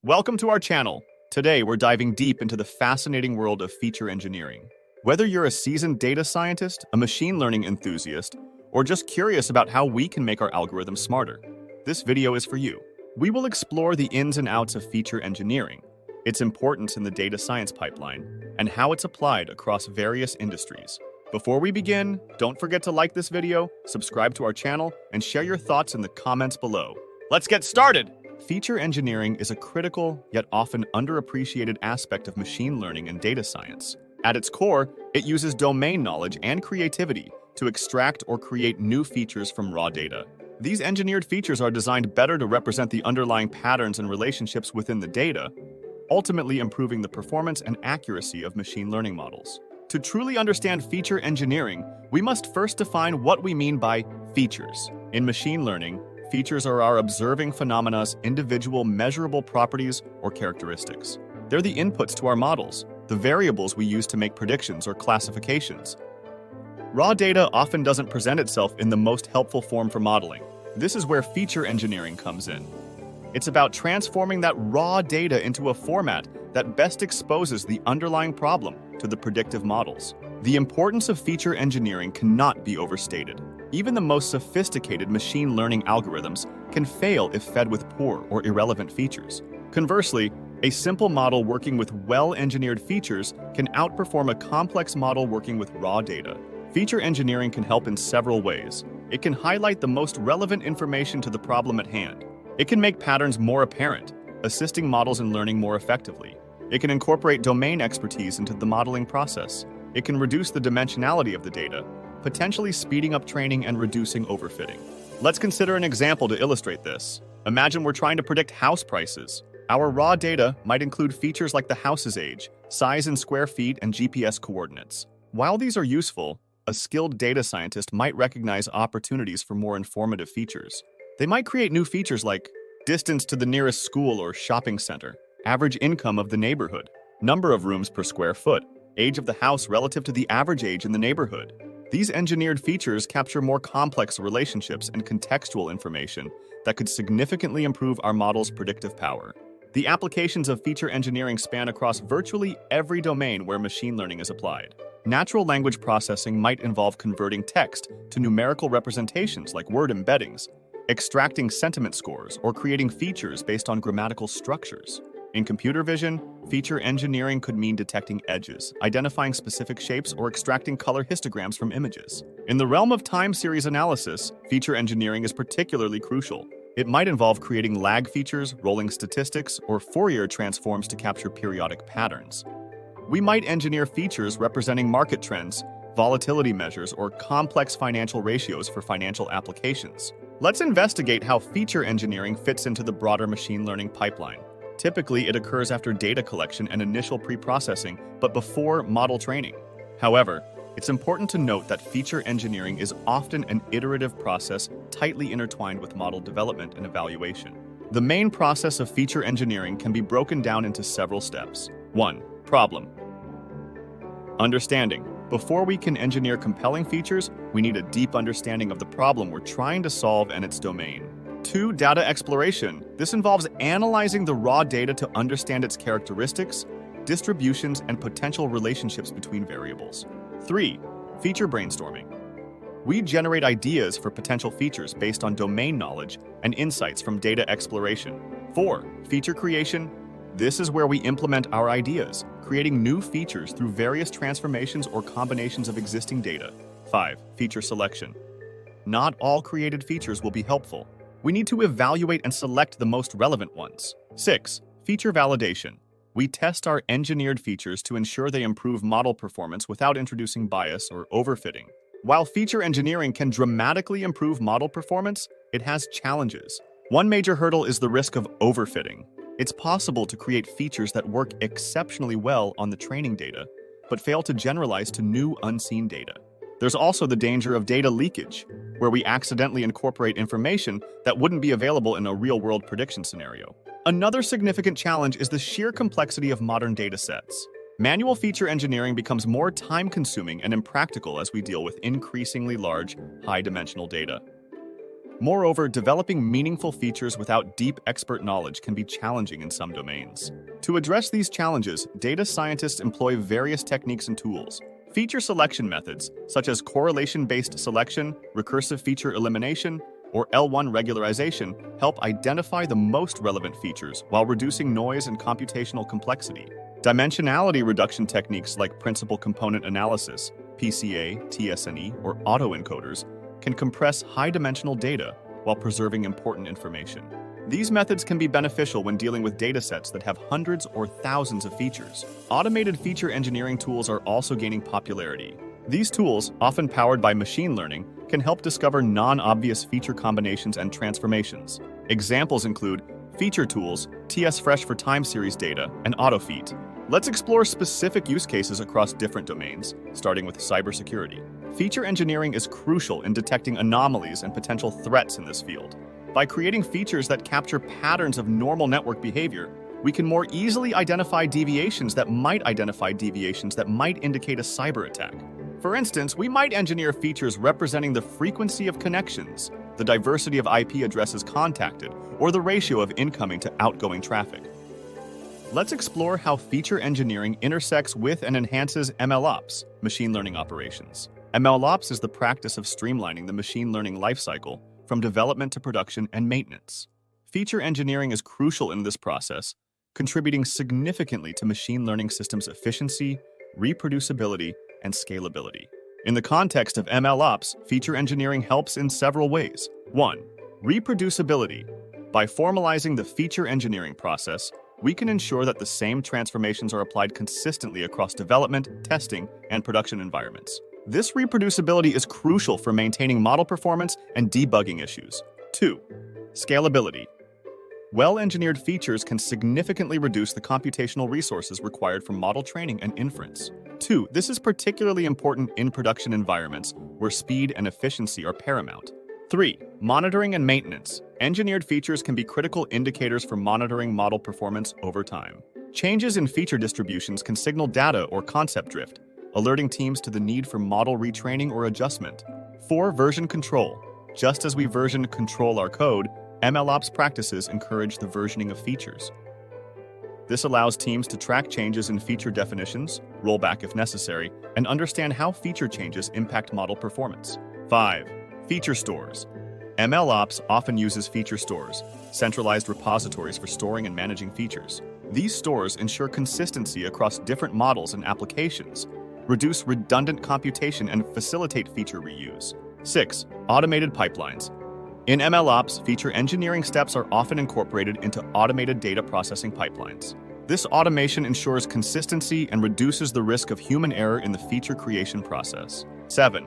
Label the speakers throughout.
Speaker 1: Welcome to our channel. Today, we're diving deep into the fascinating world of feature engineering. Whether you're a seasoned data scientist, a machine learning enthusiast, or just curious about how we can make our algorithms smarter, this video is for you. We will explore the ins and outs of feature engineering, its importance in the data science pipeline, and how it's applied across various industries. Before we begin, don't forget to like this video, subscribe to our channel, and share your thoughts in the comments below. Let's get started! Feature engineering is a critical, yet often underappreciated aspect of machine learning and data science. At its core, it uses domain knowledge and creativity to extract or create new features from raw data. These engineered features are designed better to represent the underlying patterns and relationships within the data, ultimately improving the performance and accuracy of machine learning models. To truly understand feature engineering, we must first define what we mean by features. In machine learning, features are our observing phenomena, individual measurable properties or characteristics. They're the inputs to our models, the variables we use to make predictions or classifications. Raw data often doesn't present itself in the most helpful form for modeling. This is where feature engineering comes in. It's about transforming that raw data into a format that best exposes the underlying problem to the predictive models. The importance of feature engineering cannot be overstated. Even the most sophisticated machine learning algorithms can fail if fed with poor or irrelevant features. Conversely, a simple model working with well-engineered features can outperform a complex model working with raw data. Feature engineering can help in several ways. It can highlight the most relevant information to the problem at hand. It can make patterns more apparent, assisting models in learning more effectively. It can incorporate domain expertise into the modeling process. It can reduce the dimensionality of the data, potentially speeding up training and reducing overfitting. Let's consider an example to illustrate this. Imagine we're trying to predict house prices. Our raw data might include features like the house's age, size in square feet, and GPS coordinates. While these are useful, a skilled data scientist might recognize opportunities for more informative features. They might create new features like distance to the nearest school or shopping center, average income of the neighborhood, number of rooms per square foot, age of the house relative to the average age in the neighborhood. These engineered features capture more complex relationships and contextual information that could significantly improve our model's predictive power. The applications of feature engineering span across virtually every domain where machine learning is applied. Natural language processing might involve converting text to numerical representations like word embeddings, extracting sentiment scores, or creating features based on grammatical structures. In computer vision, feature engineering could mean detecting edges, identifying specific shapes, or extracting color histograms from images. In the realm of time series analysis, feature engineering is particularly crucial. It might involve creating lag features, rolling statistics, or Fourier transforms to capture periodic patterns. We might engineer features representing market trends, volatility measures, or complex financial ratios for financial applications. Let's investigate how feature engineering fits into the broader machine learning pipeline. Typically, it occurs after data collection and initial pre-processing, but before model training. However, it's important to note that feature engineering is often an iterative process tightly intertwined with model development and evaluation. The main process of feature engineering can be broken down into several steps. 1. Problem. Understanding. Before we can engineer compelling features, we need a deep understanding of the problem we're trying to solve and its domain. 2. Data exploration. This involves analyzing the raw data to understand its characteristics, distributions, and potential relationships between variables. 3. Feature brainstorming. We generate ideas for potential features based on domain knowledge and insights from data exploration. 4. Feature creation. This is where we implement our ideas, creating new features through various transformations or combinations of existing data. 5. Feature selection. Not all created features will be helpful. We need to evaluate and select the most relevant ones. 6. Feature validation. We test our engineered features to ensure they improve model performance without introducing bias or overfitting. While feature engineering can dramatically improve model performance, it has challenges. One major hurdle is the risk of overfitting. It's possible to create features that work exceptionally well on the training data, but fail to generalize to new unseen data. There's also the danger of data leakage, where we accidentally incorporate information that wouldn't be available in a real-world prediction scenario. Another significant challenge is the sheer complexity of modern data sets. Manual feature engineering becomes more time-consuming and impractical as we deal with increasingly large, high-dimensional data. Moreover, developing meaningful features without deep expert knowledge can be challenging in some domains. To address these challenges, data scientists employ various techniques and tools. Feature selection methods, such as correlation-based selection, recursive feature elimination, or L1 regularization, help identify the most relevant features while reducing noise and computational complexity. Dimensionality reduction techniques like principal component analysis, PCA, TSNE, or autoencoders can compress high-dimensional data while preserving important information. These methods can be beneficial when dealing with datasets that have hundreds or thousands of features. Automated feature engineering tools are also gaining popularity. These tools, often powered by machine learning, can help discover non-obvious feature combinations and transformations. Examples include feature tools, TS-Fresh for time series data, and AutoFeat. Let's explore specific use cases across different domains, starting with cybersecurity. Feature engineering is crucial in detecting anomalies and potential threats in this field. By creating features that capture patterns of normal network behavior, we can more easily identify deviations that might indicate a cyber attack. For instance, we might engineer features representing the frequency of connections, the diversity of IP addresses contacted, or the ratio of incoming to outgoing traffic. Let's explore how feature engineering intersects with and enhances MLOps, machine learning operations. MLOps is the practice of streamlining the machine learning lifecycle from development to production and maintenance. Feature engineering is crucial in this process, contributing significantly to machine learning systems' efficiency, reproducibility, and scalability. In the context of MLOps, feature engineering helps in several ways. 1. Reproducibility. By formalizing the feature engineering process, we can ensure that the same transformations are applied consistently across development, testing, and production environments. This reproducibility is crucial for maintaining model performance and debugging issues. 2. Scalability. Well-engineered features can significantly reduce the computational resources required for model training and inference. 2. This is particularly important in production environments where speed and efficiency are paramount. 3. Monitoring and maintenance. Engineered features can be critical indicators for monitoring model performance over time. Changes in feature distributions can signal data or concept drift, alerting teams to the need for model retraining or adjustment. 4. Version control. Just as we version control our code, MLOps practices encourage the versioning of features. This allows teams to track changes in feature definitions, roll back if necessary, and understand how feature changes impact model performance. 5. Feature stores. MLOps often uses feature stores, centralized repositories for storing and managing features. These stores ensure consistency across different models and applications, reduce redundant computation, and facilitate feature reuse. 6. Automated pipelines. In MLOps, feature engineering steps are often incorporated into automated data processing pipelines. This automation ensures consistency and reduces the risk of human error in the feature creation process. 7.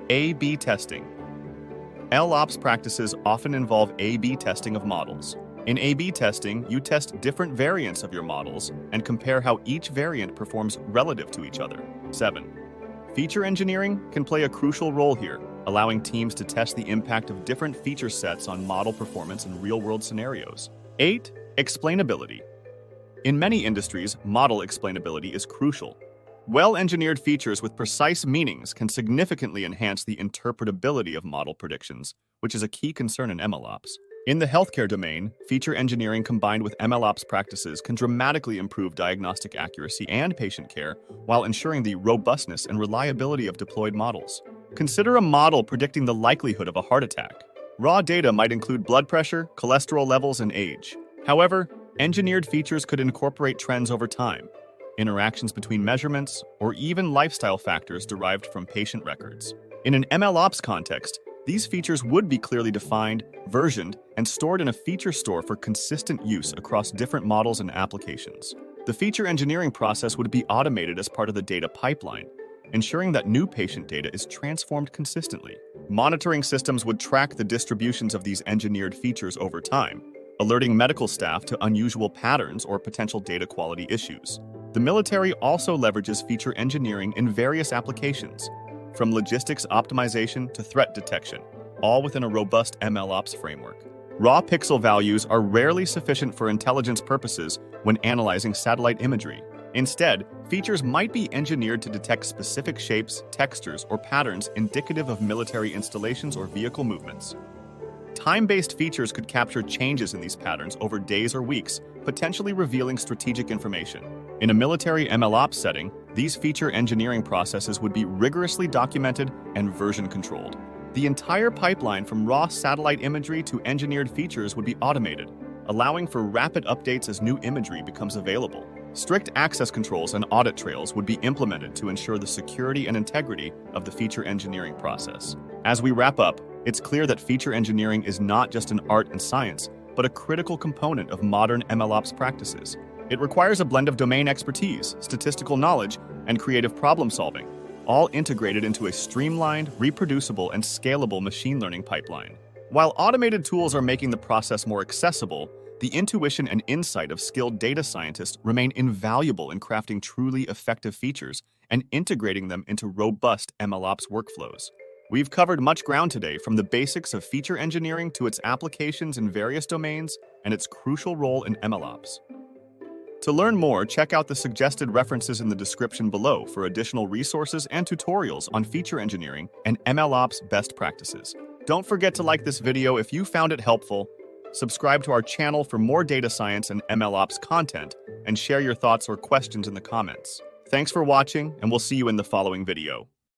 Speaker 1: A/B testing. MLOps practices often involve A/B testing of models. In A/B testing, you test different variants of your models and compare how each variant performs relative to each other. 7. Feature engineering can play a crucial role here, allowing teams to test the impact of different feature sets on model performance in real-world scenarios. 8. Explainability. In many industries, model explainability is crucial. Well-engineered features with precise meanings can significantly enhance the interpretability of model predictions, which is a key concern in MLOps. In the healthcare domain, feature engineering combined with MLOps practices can dramatically improve diagnostic accuracy and patient care while ensuring the robustness and reliability of deployed models. Consider a model predicting the likelihood of a heart attack. Raw data might include blood pressure, cholesterol levels, and age. However, engineered features could incorporate trends over time, interactions between measurements, or even lifestyle factors derived from patient records. In an MLOps context, these features would be clearly defined, versioned, and stored in a feature store for consistent use across different models and applications. The feature engineering process would be automated as part of the data pipeline, ensuring that new patient data is transformed consistently. Monitoring systems would track the distributions of these engineered features over time, alerting medical staff to unusual patterns or potential data quality issues. The military also leverages feature engineering in various applications, from logistics optimization to threat detection, all within a robust MLOps framework. Raw pixel values are rarely sufficient for intelligence purposes when analyzing satellite imagery. Instead, features might be engineered to detect specific shapes, textures, or patterns indicative of military installations or vehicle movements. Time-based features could capture changes in these patterns over days or weeks, potentially revealing strategic information. In a military MLOps setting, these feature engineering processes would be rigorously documented and version controlled. The entire pipeline from raw satellite imagery to engineered features would be automated, allowing for rapid updates as new imagery becomes available. Strict access controls and audit trails would be implemented to ensure the security and integrity of the feature engineering process. As we wrap up, it's clear that feature engineering is not just an art and science, but a critical component of modern MLOps practices. It requires a blend of domain expertise, statistical knowledge, and creative problem-solving, all integrated into a streamlined, reproducible, and scalable machine learning pipeline. While automated tools are making the process more accessible, the intuition and insight of skilled data scientists remain invaluable in crafting truly effective features and integrating them into robust MLOps workflows. We've covered much ground today, from the basics of feature engineering to its applications in various domains and its crucial role in MLOps. To learn more, check out the suggested references in the description below for additional resources and tutorials on feature engineering and MLOps best practices. Don't forget to like this video if you found it helpful, subscribe to our channel for more data science and MLOps content, and share your thoughts or questions in the comments. Thanks for watching, and we'll see you in the following video.